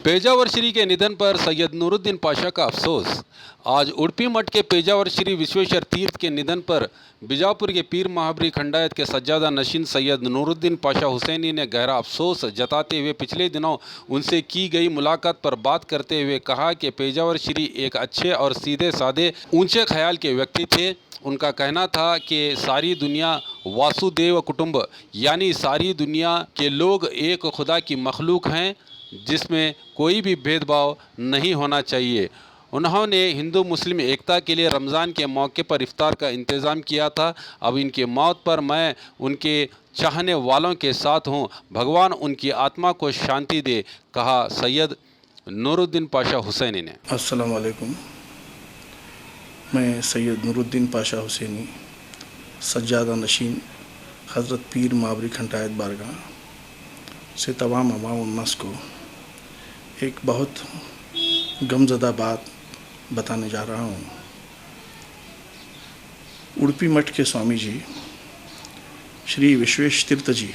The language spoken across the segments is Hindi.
पेजावर श्री के निधन पर सैयद नूरुद्दीन पाशा का अफसोस। आज उड़पी मठ के पेजावर श्री विश्वेश्वर तीर्थ के निधन पर बीजापुर के पीर महाबरी खंडायत के सज्जादा नशीन सैयद नूरुद्दीन पाशा हुसैनी ने गहरा अफसोस जताते हुए पिछले दिनों उनसे की गई मुलाकात पर बात करते हुए कहा कि पेजावर श्री एक अच्छे और सीधे साधे ऊंचे ख्याल के व्यक्ति थे। उनका कहना था कि सारी दुनिया वासुदेव कुटुंब यानी सारी दुनिया के लोग एक खुदा की मखलूक हैं जिसमें कोई भी भेदभाव नहीं होना चाहिए। उन्होंने हिंदू मुस्लिम एकता के लिए रमज़ान के मौके पर इफ्तार का इंतज़ाम किया था। अब इनकी मौत पर मैं उनके चाहने वालों के साथ हूँ, भगवान उनकी आत्मा को शांति दे, कहा सैयद नूरुद्दीन पाशा हुसैनी ने। अस्सलाम वालेकुम। मैं सैयद नूरुद्दीन पाशा हुसैनी सज्जादा नशीन हज़रत पीर महाबरी खंडायत बारगाह से तमाम अवाम उन्नास को एक बहुत गमज़दा बात बताने जा रहा हूँ। उड़पी मठ के स्वामी जी श्री विश्वेश तीर्थ जी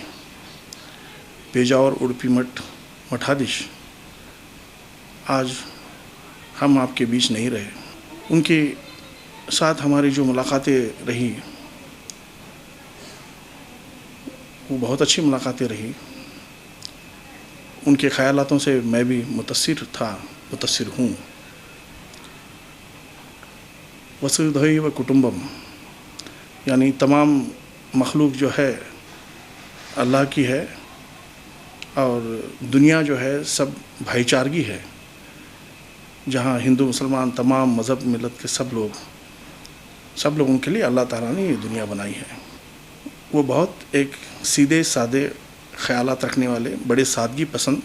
पेजावर उड़पी मठ मठाधीश आज हम आपके बीच नहीं रहे। उनके साथ हमारी जो मुलाकातें रही वो बहुत अच्छी मुलाकातें रही। उनके ख़यालातों से मैं भी मुतसिर हूँ। वसुधैव कुटुंबम यानी तमाम मखलूक जो है अल्लाह की है और दुनिया जो है सब भाईचारगी है। जहाँ हिंदू मुसलमान तमाम मज़हब मिलत के सब लोग उनके लिए अल्लाह ताला ने ये दुनिया बनाई है। वो बहुत एक सीधे सादे ख़यालात रखने वाले, बड़े सादगी पसंद,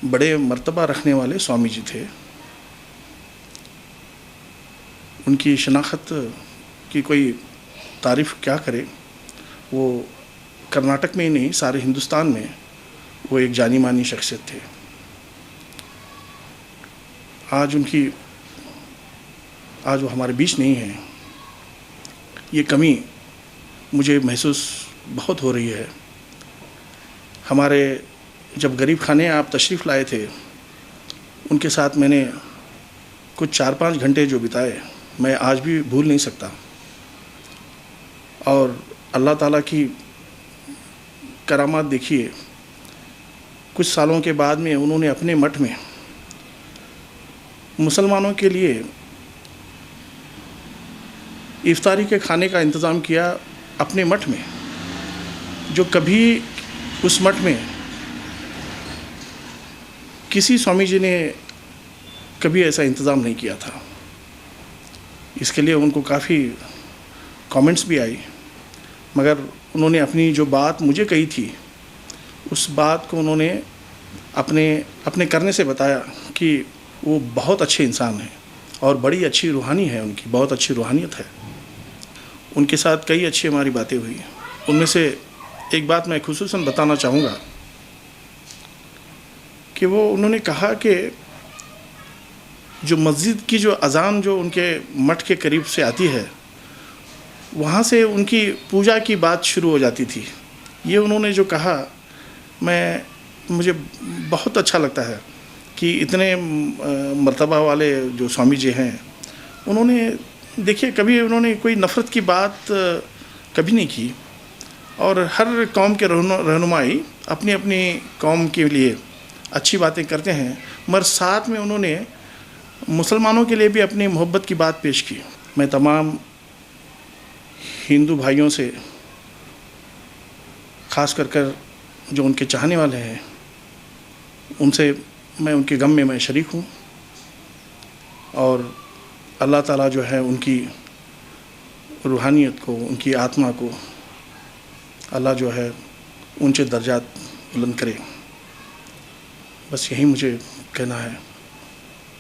बड़े मर्तबा रखने वाले स्वामी जी थे। उनकी शनाख्त की कोई तारीफ़ क्या करे। वो कर्नाटक में ही नहीं सारे हिंदुस्तान में वो एक जानी मानी शख्सियत थे। आज वो हमारे बीच नहीं है। ये कमी मुझे महसूस बहुत हो रही है। हमारे जब गरीब खाने आप तशरीफ़ लाए थे, उनके साथ मैंने कुछ 4-5 घंटे जो बिताए मैं आज भी भूल नहीं सकता। और अल्लाह ताला की करामात देखिए, कुछ सालों के बाद में उन्होंने अपने मठ में मुसलमानों के लिए इफ्तारी के खाने का इंतज़ाम किया अपने मठ में, जो कभी उस मठ में किसी स्वामी जी ने कभी ऐसा इंतज़ाम नहीं किया था। इसके लिए उनको काफ़ी कमेंट्स भी आई, मगर उन्होंने अपनी जो बात मुझे कही थी उस बात को उन्होंने अपने करने से बताया कि वो बहुत अच्छे इंसान हैं और बड़ी अच्छी रूहानी है, उनकी बहुत अच्छी रूहानियत है। उनके साथ कई अच्छी हमारी बातें हुई। उनमें से एक बात मैं खुसूसन बताना चाहूँगा कि उन्होंने कहा कि जो मस्जिद की जो अज़ान जो उनके मठ के करीब से आती है, वहाँ से उनकी पूजा की बात शुरू हो जाती थी। ये उन्होंने जो कहा मुझे बहुत अच्छा लगता है कि इतने मर्तबा वाले जो स्वामी जी हैं, उन्होंने देखिए कभी उन्होंने कोई नफ़रत की बात कभी नहीं की और हर कौम के रहनुमाई अपनी अपनी कौम के लिए अच्छी बातें करते हैं, मगर साथ में उन्होंने मुसलमानों के लिए भी अपनी मोहब्बत की बात पेश की। मैं तमाम हिंदू भाइयों से ख़ास कर जो उनके चाहने वाले हैं उनसे मैं उनके गम में मैं शरीक हूँ और अल्लाह ताला जो है उनकी रूहानियत को, उनकी आत्मा को अल्लाह जो है ऊंचे दर्जात बुलंद करे। बस यही मुझे कहना है।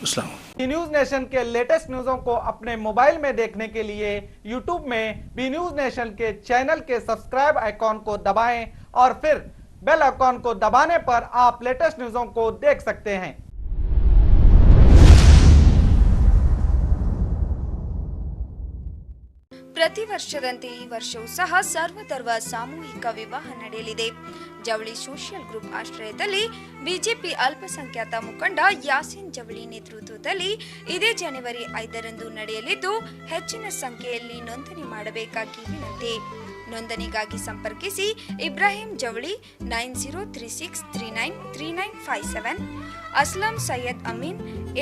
अस्सलाम। बी न्यूज़ नेशन के लेटेस्ट न्यूज़ों को अपने मोबाइल में देखने के लिए यूट्यूब में बी न्यूज़ नेशन के चैनल के सब्सक्राइब आइकॉन को दबाएं और फिर बेल आइकॉन को दबाने पर आप लेटेस्ट न्यूज़ों को देख सकते हैं। ಪ್ರತಿ ವರ್ಷದಂತೆ ಈ ವರ್ಷವೂ ಸಹ ಸರ್ವಧರ್ಮ ಸಾಮೂಹಿಕ ವಿವಾಹ ನಡೆಯಲಿದೆ. ಜವಳಿ ಸೋಷಿಯಲ್ ಗ್ರೂಪ್ ಆಶ್ರಯದಲ್ಲಿ ಬಿಜೆಪಿ ಅಲ್ಪಸಂಖ್ಯಾತ ಮುಖಂಡ ಯಾಸೀನ್ ಜವಳಿ ನೇತೃತ್ವದಲ್ಲಿ ಇದೇ ಜನವರಿ 5ರಂದು ನಡೆಯಲಿದ್ದು, ಹೆಚ್ಚಿನ ಸಂಖ್ಯೆಯಲ್ಲಿ ನೋಂದಣಿ ಮಾಡಬೇಕಾಗಿ ವಿನಂತಿ. ನೋಂದಣಿಗಾಗಿ ಸಂಪರ್ಕಿಸಿ ಇಬ್ರಾಹಿಂ ಜವಳಿ 9036393957, असलम सैयद अमीन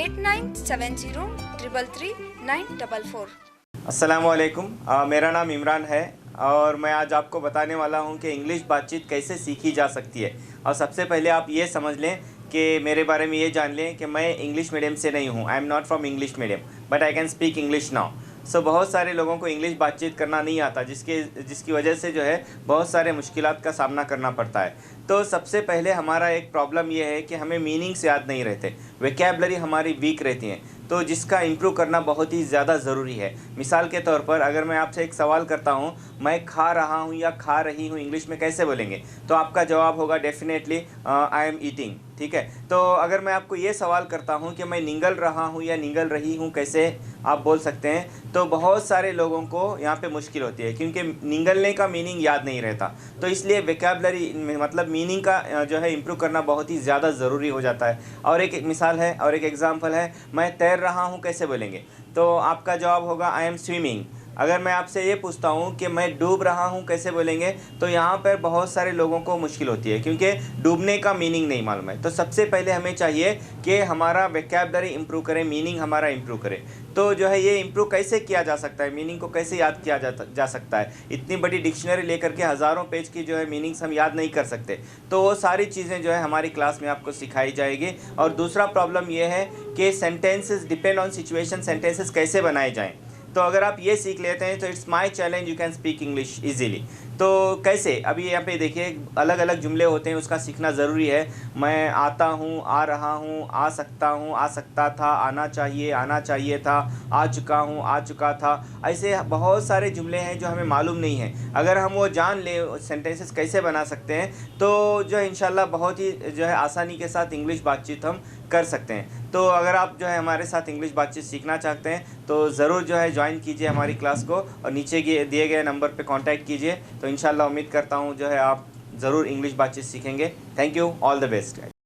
8970333944। अस्सलामुअलैकुम, मेरा नाम इमरान है और मैं आज आपको बताने वाला हूं कि इंग्लिश बातचीत कैसे सीखी जा सकती है। और सबसे पहले आप ये समझ लें कि मेरे बारे में ये जान लें कि मैं इंग्लिश मीडियम से नहीं हूं। I am not from English medium but I can speak English now. So बहुत सारे लोगों को इंग्लिश बातचीत करना नहीं आता, जिसकी वजह से जो है बहुत सारे मुश्किलात का सामना करना पड़ता है। तो सबसे पहले हमारा एक प्रॉब्लम ये है कि हमें मीनिंग्स याद नहीं रहते, वोकैबुलरी हमारी वीक रहती हैं, तो जिसका इम्प्रूव करना बहुत ही ज़्यादा ज़रूरी है। मिसाल के तौर पर अगर मैं आपसे एक सवाल करता हूँ, मैं खा रहा हूँ या खा रही हूँ इंग्लिश में कैसे बोलेंगे, तो आपका जवाब होगा डेफिनेटली आई एम ईटिंग। ठीक है, तो अगर मैं आपको ये सवाल करता हूँ कि मैं निगल रहा हूँ या निगल रही हूँ कैसे आप बोल सकते हैं, तो बहुत सारे लोगों को यहाँ पे मुश्किल होती है क्योंकि निगलने का मीनिंग याद नहीं रहता। तो इसलिए वोकैबुलरी मतलब मीनिंग का जो है इम्प्रूव करना बहुत ही ज़्यादा ज़रूरी हो जाता है। और एक मिसाल है और एक एग्जांपल है, मैं तैर रहा हूँ कैसे बोलेंगे, तो आपका जवाब होगा आई एम स्विमिंग। अगर मैं आपसे ये पूछता हूँ कि मैं डूब रहा हूँ कैसे बोलेंगे, तो यहाँ पर बहुत सारे लोगों को मुश्किल होती है क्योंकि डूबने का मीनिंग नहीं मालूम है। तो सबसे पहले हमें चाहिए कि हमारा वोकैबुलरी इम्प्रूव करें, मीनिंग हमारा इम्प्रूव करें। तो जो है ये इम्प्रूव कैसे किया जा सकता है, मीनिंग को कैसे याद किया जा सकता है। इतनी बड़ी डिक्शनरी लेकर के हज़ारों पेज की जो है मीनिंग्स हम याद नहीं कर सकते। तो वो सारी चीज़ें जो है हमारी क्लास में आपको सिखाई जाएगी। और दूसरा प्रॉब्लम ये है कि sentences depend on situation, sentences कैसे बनाए जाएँ। तो अगर आप ये सीख लेते हैं तो it's my challenge, you can speak English easily. तो कैसे, अभी यहाँ पे देखिए अलग अलग जुमले होते हैं, उसका सीखना ज़रूरी है। मैं आता हूँ, आ रहा हूँ, आ सकता हूँ, आ सकता था, आना चाहिए था, आ चुका हूँ, आ चुका था। ऐसे बहुत सारे जुमले हैं जो हमें मालूम नहीं है। अगर हम वो जान लें सेंटेंसेस कैसे बना सकते हैं, तो जो है इंशाल्लाह बहुत ही जो है आसानी के साथ इंग्लिश बातचीत हम कर सकते हैं। तो अगर आप जो है हमारे साथ इंग्लिश बातचीत सीखना चाहते हैं तो ज़रूर जो है ज्वाइन कीजिए हमारी क्लास को और नीचे दिए गए नंबर पे कांटेक्ट कीजिए। तो इंशाल्लाह उम्मीद करता हूँ जो है आप ज़रूर इंग्लिश बातचीत सीखेंगे। Thank you, all the best.